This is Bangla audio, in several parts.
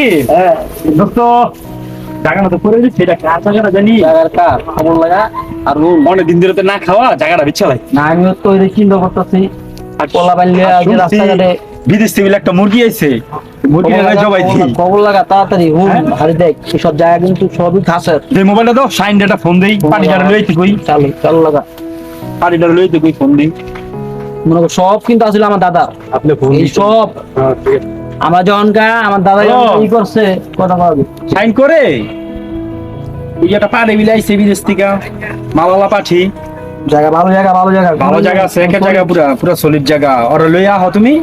কি দোস্ত জায়গাটা তো করে দিচ্ছি, এটা কার জায়গাটা জানি? জায়গার কার খবর লাগা আর অনেক দিন ধরে তো না খাওয়া জায়গাটা বিচ্ছা ভাই। না আমি তো ওই চিন্তা করতেছি আর পোলা বানলে আগে রাস্তাঘাটে বিদেশ থেকে একটা মুরগি আইছে, মুরগি না জবাই দি খবর লাগা তাড়াতাড়ি আরে দেখ সব জায়গা কিন্তু সবই খাসের। যে মোবাইলটা দাও, শাইন ডেটা ফোন দেই, পাটিটা লইতে কই, চালু চালু লাগা পাটিটা লইতে কই ফোন দেই। মনে কর সব কিন্তু আসলে আমার দাদা, আপনি ফোন এই সব আমার যখন আমার দাদা যখন ই করছে কথা বলবি শাইন করে ওই একটা পাড়ে বিলাইছে বিদেশ থেকে মালালা পাঠি। জায়গা ভালো জায়গা ভালো জায়গা ভালো জায়গা আছে, একটা জায়গা পুরা পুরা সলিড জায়গা। ওরা লইয়া আহ তুমি,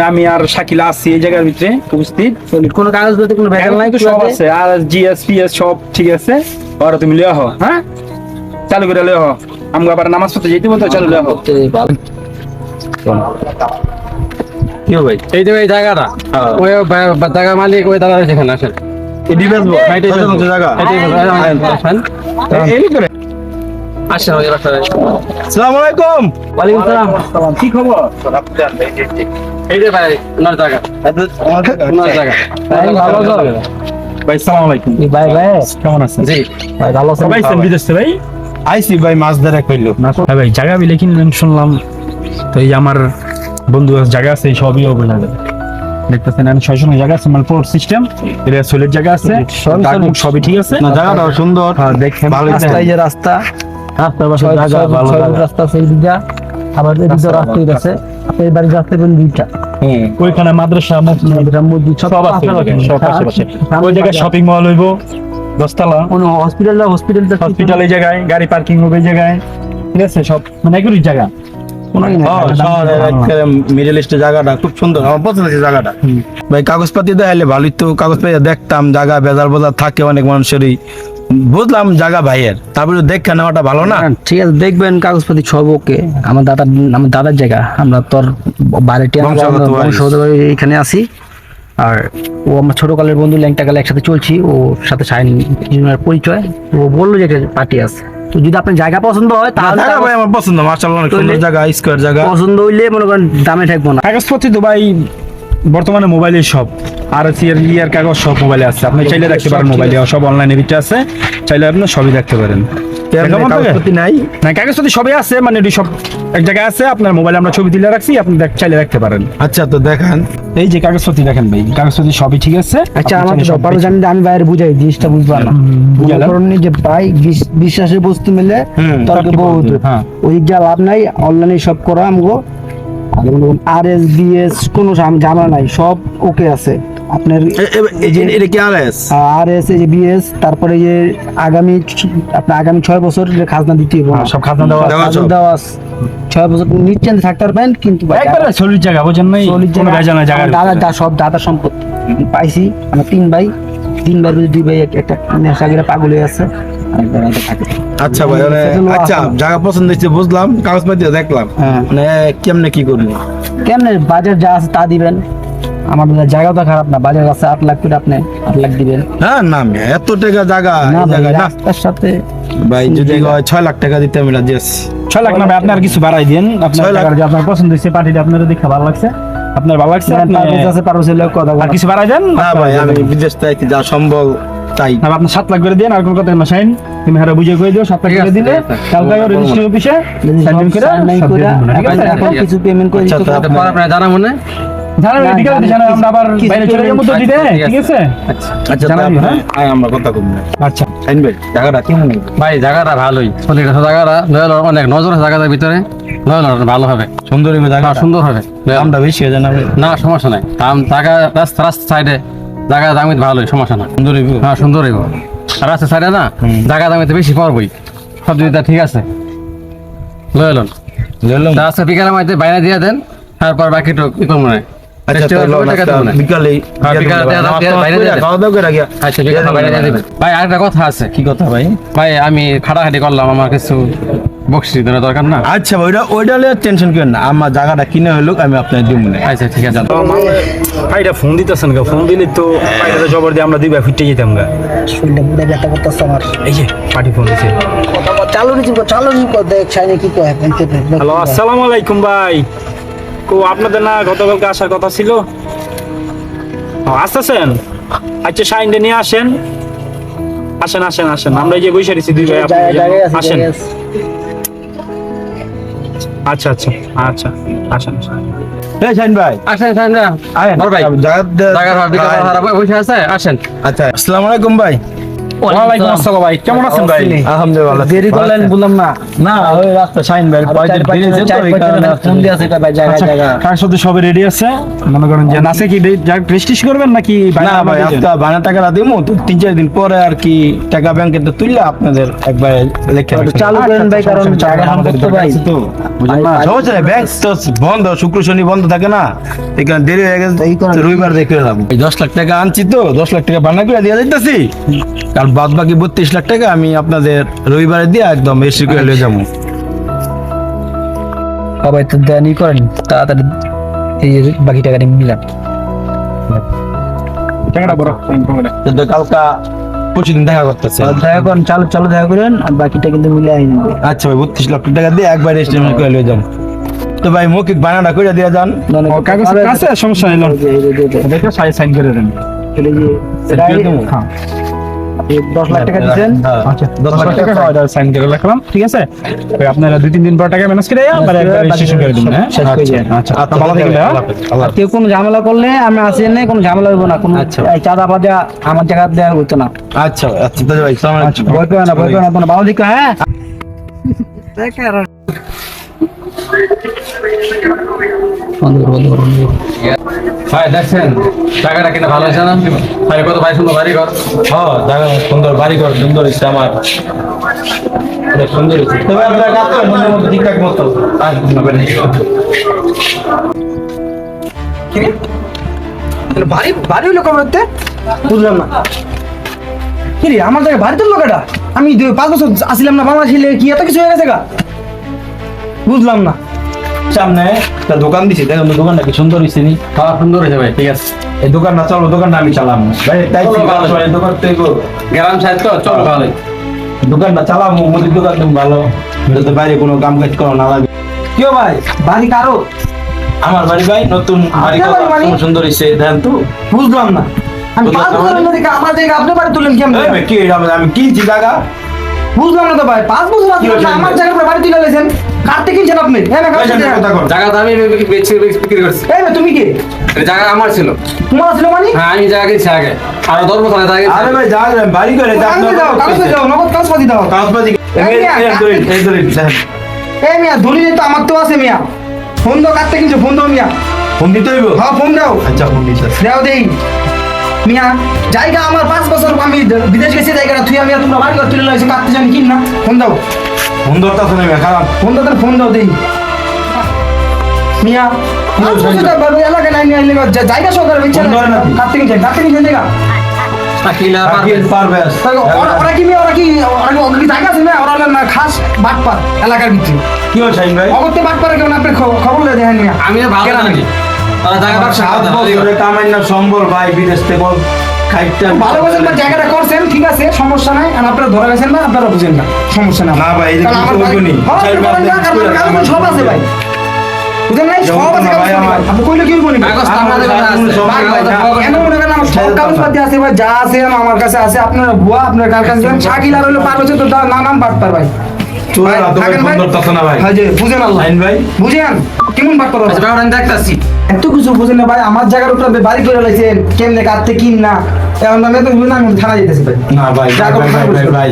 আমি আর শাকিলা আছি এই জায়গার ভিতরে উপস্থিত। সলিড কোনো কাগজ বলতে কোনো ভেজাল নাই, সব আছে, আর জিএস পিএস সব ঠিক আছে। ওরা তুমি লইয়া আহ, হ্যাঁ চালু করে লইয়া আহ। আমরা আবার নামাজ পড়তে যেতে বলতে চালু লইয়া আহ। কি ভাই এই যে এই জায়গাটা ওই জায়গা মালিক ওই দাদা সেখানে আসেন আসেন ওই রাস্তায়। আসসালামু আলাইকুম। ওয়ালাইকুম সালাম। কি খবর? এই যে ভাই ওনার জায়গা ওনার জায়গা ভাই ভালো আছো? ভাই সালাম আলাইকুম। ভাই ভাই কেমন আছেন? জি ভাই ভালো আছেন? সবাই আছেন বিদেশ থেকে ভাই? আইসি ভাই মাছ ধরে কইলো হ্যাঁ ভাই, জায়গা বিলে কিনলেন শুনলাম, তো এই আমার বন্ধু জায়গা আছে সবই হবে না দেখতেছেন। আমি সবসময় জায়গা আছে, মানে পোর্ট সিস্টেম এটা সোলের জায়গা আছে, সবই ঠিক আছে। না জায়গাটাও সুন্দর। হ্যাঁ দেখেন ভালো রাস্তা, এই যে রাস্তা রাস্তার পাশে জায়গা ভালো জায়গা। রাস্তা সেই দিকে আবার এদিকে রাস্তা আছে। আপনার বাড়ির রাস্তা কোন দিকটা? ওইখানে মাদ্রাসা মসজিদ সব আছে, সব আশেপাশে। ওই জায়গায় শপিং মল হইব, দশতলা কোন হসপিটালটা হসপিটাল এই জায়গায়, গাড়ি পার্কিং হবে এই জায়গায়, ঠিক আছে সব মানে একই জায়গা। মিডল ইস্টের জায়গাটা খুব সুন্দর, আমার পছন্দ হয়েছে জায়গাটা। ভাই কাগজপাতি দেখাইলে ভালোই তো, কাগজপাতি দেখতাম জায়গা বেজার বোজার থাকে অনেক মানুষেরই, বুঝলাম জায়গা ভাইয়ের, তারপরে দেখে নেওয়াটা ভালো না? ঠিক আছে দেখবেন কাগজপাতি সব ওকে। আমার দাদার জায়গা, আমরা তোর বাড়িটি এখানে আছি। আর ও আমার ছোটকালের বন্ধু, ল্যাংটাকালে একসাথে চলছি, ওর সাথে সাইনের পরিচয়। ও বললো যে একটা পার্টি আছে, তো যদি আপনার জায়গা পছন্দ হয় তাহলে জায়গা ভাই আমার পছন্দ, মাশাআল্লাহ অনেক সুন্দর জায়গা, স্কয়ার জায়গা পছন্দ হইলে মনে করেন দামে থাকবো না। কাগজপত্র তো ভাই বর্তমানে মোবাইলে সব, আর ইয়ার কাগজ সব মোবাইলে আছে, আপনি চাইলে দেখতে পারেন, মোবাইলে সব অনলাইনে ভিতরে আছে, চাইলে আপনি সবই দেখতে পারেন। কাগজপাতি নাই না কাগজপত্র সবই আছে, মানে এটি সব এক জায়গায় আছে। আপনার মোবাইলে আমরা ছবি তুলে রাখছি, আপনি চাইলে দেখতে পারেন। আচ্ছা তো দেখান। এই যে কাগজপত্র দেখেন ভাই, কাগজপত্র সবই ঠিক আছে। আচ্ছা আমাকে ব্যাপারে জানি, আমি বাইরে বুঝাই জিনিসটা বুঝবা না। যে ভাই বিশ্বাসের বস্তু মিলে তর্কে বহুত, ওই যা লাভ নাই, অনলাইনে সব করা আমগো। RS BS কোনো ঝামেলা নাই, সব ওকে আছে। আপনার এটা কি আরএস? RS এই যে BS, তারপরে যে আগামী 6 বছর খাজনা দিতে হবে, সব খাজনা দেওয়া 6 বছর নিশ্চিন্তে থাকতে পারবেন। কিন্তু একবারে সলিড জায়গা, বুঝেন নাই, কোনো ভেজাল নাই জায়গা। দাদা সব দাদা সম্পত্তি পাইছি, আমরা 3 ভাই, 2 ভাই একটা নেশাগিরা পাগল হয়ে আছে। আচ্ছা ভাই, আচ্ছা জায়গা পছন্দ হয়েছে বুঝলাম, কাগজপাতি দেখলাম, মানে কেমনে কি করবো? কেমনে বাজার যা আছে তা দিবেন। আমাদের জায়গাটা খারাপ না, বাজার আছে 8 লাখ করে, আপনি 8 লাখ দিবেন। হ্যাঁ না এত টাকা জায়গা রাস্তার সাথে ভাই যদি 6 লাখ টাকা দিতে আমি রাজি আছি। 6 লাখ না ভাই, আপনি আর কিছু বাড়াই দেন। আপনার পছন্দ হয়েছে, পার্টিটা আপনার দেখে ভালো লাগছে, আপনার ভালো লাগছে, কথা আর কিছু বাড়াই দেন। না ভাই আমি বিদেশ থেকে যা সম্ভব তাই। আপনি 7 লাখ করে দেন, আর কোন কথা না শাইন, তুমি হারা বুঝে কই দিও 7 লাখ করে দিলে কালকে রেজিস্ট্রি অফিসে সাইন করে কিছু পেমেন্ট করে দিতে পরে আপনারা জানা মনে জানাবেন, ঠিক আছে জানাবেন, আমরা আবার বাইরে চলে যাবো তো দিতে, ঠিক আছে? আচ্ছা জানাবেন, হ্যাঁ আমরা কথা কম না। আচ্ছা শাইন ভাই জায়গাটা কেমন? ভাই জায়গাটা ভালোই, জায়গাটা অনেক নজর আছে জায়গাটার ভিতরে, ভালো হবে, সুন্দর জায়গা, সুন্দর হবে। দামটা বেশি হয়ে জানাবে না সমস্যা নাই, দাম জায়গা রাস্তা সাইডে জায়গা দামি ভালোই, সমস্যা না, সুন্দর হইব। হ্যাঁ সুন্দর হইব। আর রাস্তা সাইডে না জায়গা দামিতে বেশি পড়বই, সব দিকটা ঠিক আছে। লইলন আজকে বিকালের মধ্যে বাইরে দিয়ে দেন, তারপর বাকিটা কি করবো না। ভাই আরেকটা কথা আছে। কি কথা ভাই? ভাই আমি খাটাখাটি করলাম, আমার কিছু বকশিস দেওয়ার দরকার না। আচ্ছা ভাই ওইটা টেনশন করেন না, আমার জায়গাটা কিনে হলো আমি আপনার দিব না। আচ্ছা ঠিক আছে। ভাইটা ফোন দিতেছেন গা, ফোন দিলে তো ভাইটা জবর দিয়ে আমরা 2 ভাই ফিটে যেতাম গা। শুনলে বুড়া ব্যথা করতেছে আমার। এই যে পার্টি ফোন দিছে, চালুনি দেখ চাইনি কি কয়। হ্যালো আসসালামু আলাইকুম ভাই। আপনাদের না গতকালকে আসার কথা ছিল, আসতেছেন? আচ্ছা শাইনটা নিয়ে আসেন, আসেন আসেন আসেন, আমরা এই যে বসে রয়েছি দুই ভাই, আপনি জায়গায় আছে, আসেন। জায়গায় আছে। আচ্ছা আচ্ছা আচ্ছা আসেন। এই শাইন ভাই আসেন আসেন না আয় বড় ভাই জায়গা বসে আছে, আসেন। আচ্ছা আসসালামু আলাইকুম ভাই। ওয়ালাইকুম আসসালাম ভাই, কেমন আছেন ভাই? আলহামদুলিল্লাহ দেরি করলেন বললাম না। না ওই রাস্তা শাইন ভাই পয়সা দিয়েছে তো এই কারণে ফোন দিয়ে আছে এটা ভাই, জায়গা আচ্ছা, জায়গা। কার সাথে সবাই রেডি আছে? মনে করেন যে নাচে কি প্রেস্টিজ করবেন নাকি না ভাই আজকে বানা টাকাটা দিমু তো 3-4 দিন পরে আর কি টাকা ব্যাংকে তো তুললে আপনাদের একবার লেখা চালু করেন ভাই, কারণ জায়গা সম্পর্ক ভাই। সমস্যা নেই, ব্যাংক তো বন্ধ, শুক্র শনি বন্ধ থাকে না, এখানে দেরি হয়ে গেছে তো রবিবার দেখে যাবো। 10 লাখ টাকা আনছি তো 10 লাখ টাকা বানা করে দিয়ে যাইতেছি, কাল বাদ বাকি 32 লাখ টাকা আমি আপনাদের রবিবারে দিয়ে একদম এসি করে লিয়ে যাবো। সবাই তো দেনই করেন তাড়াতাড়ি, এই যে বাকি টাকা নিয়ে নিলাম। টাকাটা বড় তো কালকা প্রতিদিন দেখা করতেছে। দেখা করেন, চালু চালু দেখা করেন, আর বাকিটা কিন্তু মিলে আইন। আচ্ছা ভাই 32 লাখ টাকা দিয়ে একবার এস্টিমেট করে লিয়ে যাবো। তো ভাই মৌখিক বানাটা করে দিয়ে যান। কাগজ আছে, সমস্যা নেই, লোন দেখে সাইন করে দেন। হ্যাঁ 10 লাখ টাকা দিচ্ছেন। আচ্ছা 10 লাখ টাকা সাইন করে রাখলাম, ঠিক আছে? ওই আপনারা 2-3 দিন পর টাকা ম্যানেজ করে আবার একবার রেজিস্ট্রেশন করে দিন। হ্যাঁ আচ্ছা আচ্ছা ভালো থাকবেন ভাই। আর কেউ কোনো ঝামেলা করলে আমি আসি না, কোনো ঝামেলা হইব না, কোনো চাঁদা পাজা আমার জায়গা দেওয়া হইতো না। আচ্ছা আচ্ছা তাহলে ভাই সালাম আলাইকুম। ভয় পেও না, ভয় পেও না, তোমার ভালো দিকে। হ্যাঁ ভাই দেখছেন টাকাটা কিনা ভালো হয়েছে না ভাই? কত ভাই সুন্দর বাড়ি ঘর। হ্যাঁ দেখা সুন্দর বাড়ি ঘর, সুন্দর হচ্ছে আমার, অনেক সুন্দর হচ্ছে। তবে আপনার কাজ তো মনের মতো ঠিকঠাক মতো বাড়ি বাড়ি হইলো কবে হতে বুঝলাম না। কি রে আমার জায়গায় বাড়ি তুললো কেটা? আমি 5 বছর আসিলাম না বাংলাদেশে, কি এত কিছু হয়ে গেছে গা? বুঝলাম না। সামনে একটা দোকান দিছি, দেখুন দোকানটা কি সুন্দর হয়েছে নি। হ্যাঁ সুন্দর হয়েছে ভাই, ঠিক আছে। এই দোকানটা চলো, দোকানটা আমি চালাম ভাই, তাই এই দোকান থেকে গ্রাম সাইড তো চল ভালোই। দোকানটা চালাম, মুদির দোকান তুমি ভালো, যাতে বাইরে কোনো কাম কাজ করা না লাগে। কেউ ভাই বাড়ি কারো? আমার বাড়ি ভাই, নতুন বাড়ি আপনার বাড়ি মানে? সুন্দর হয়েছে দেখেন তো। বুঝলাম না। আমি 5 বছর আমার জায়গা আপনি বাড়ি তুলেন কেমন? এই ভাই, কি এটা আমি কিনছি জায়গা, বুঝলাম না তো ভাই, 5 বছর আসিলাম না, আমার জায়গায় বাড়ি তুলে লেছেন, কাটতে কিনছেন আপনি? এই না পয়সা নিয়ে কথা কর। জায়গা তো আমি বিক্রি করছি। এই ভাই তুমি কি? এই জায়গা আমার ছিল। তোমার ছিল মানে? হ্যাঁ আমি জায়গা কিনছি আগে, আরো 10 বছর আগে আরে ভাই যা বাড়ি করে কাগজ দাও, কাগজ দাও, নগদ কাগজপাতি দাও। কাগজপাতি এই ধরে দেখেন এই মিয়া ধরি তো আমার তো আছে মিয়া, ফোন দাও, কাটতে কিনছো ফোন দাও মিয়া। ফোন দিতে হইব। হ্যাঁ ফোন দাও। আচ্ছা ফোন দিতে দাও দেই মিয়া, জায়গা আমার 5 বছর, আমি বিদেশ গেছি, জায়গাটা তুই আমি তোমরা বাড়ি ঘর তুলে লাইছো, কাটতে জানি কিন না, ফোন দাও। ফোন ধরতে না খারাপ। ফোন দাও, তাহলে ফোন দাও দেই মিয়া। এলাকা নাই নিয়ে জায়গা সরকার বিচ্ছা ফোন ধরে না তুই। কাটতে কিনছেন জায়গা। কিনা পারবে। পারবে ওরা কি মিয়া, ওরা কি জায়গা আছে মিয়া? ওরা হলো না খাস বাটপার এলাকার ভিতরে। কি হল শাহিন ভাই? অগত্যা বাটপারে কেমন আপনি খবর লয়ে দেখেন মিয়া। আমি ভালো জানি তারা জায়গা ব্যবসা সাত বছরে কামাই না সম্বল ভাই, বিদেশ থেকে খাইতে ভালো বলছেন না, জায়গাটা করছেন ঠিক আছে, সমস্যা নাই। আর আপনারা ধরে গেছেন না, আপনারা বুঝেন না, সমস্যা না। না ভাই, এই যে কারণ কিছু আমার হইবো নি। হ্যাঁ, চার আপনি পাঁচ বলেন না, দিন কারণ করে কাগজ সব আছে ভাই, বুঝেন নাই? সব আছে ভাই কাগজ, আমার। আপনি কইলে কি হইবো নি? কাগজ তো আমাদের কাছে আছে। ভাই, ভাই, কেন মনে করেন আমার সব কাগজপাতি আছে ভাই, যা আছে আমার কাছে আছে। আপনারা ভুয়া, আপনার কার কাছে যান, শাকিল আর হইলো 5 বছর তো নাম বাটপার ভাই। চোর ভাই, রাত ভাই থাকেন ফোন ভাই। ধরতে না ভাই। হ্যাঁ যে বুঝেন আল্লাহ, শাহিন ভাই বুঝেন কেমন বাটপার ওরা? আচ্ছা ব্যাপারটা আমি দেখতাছি। এত কিছু বুঝেন না ভাই, আমার জায়গার উপর আপনি বাড়ি করে লাইছেন, কেমনে কাটতে কিন না, এখন আমি এত বুঝেন, আমি থানা যেতেছি ভাই। না ভাই যা ভাই, করতে ভাই, হবে ভাই, বুঝতে ভাই,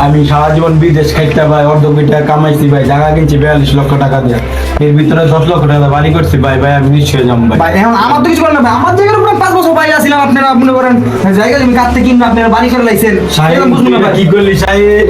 আমি সারা জীবন বিদেশ খাইতে ভাই, অর্ধ কোটি টাকা কামাইছি ভাই, জায়গা কিনছি 42 লক্ষ টাকা দিয়ে, এর ভিতরে 10 লক্ষ টাকা বাড়ি করছি ভাই। ভাই আমি নিশ্চয় যাবো ভাই। ভাই এখন আমার তো কিছু করেন না ভাই, আমার জায়গার উপরে 5 বছর বাইরে আসছিলাম, আপনারা মনে করেন জায়গা জমি কাটতে কিন না, আপনারা বাড়ি করে লাইছেন, শাহিন এরকম বুঝুন না তুই ভাই। কি করলি শাহিন?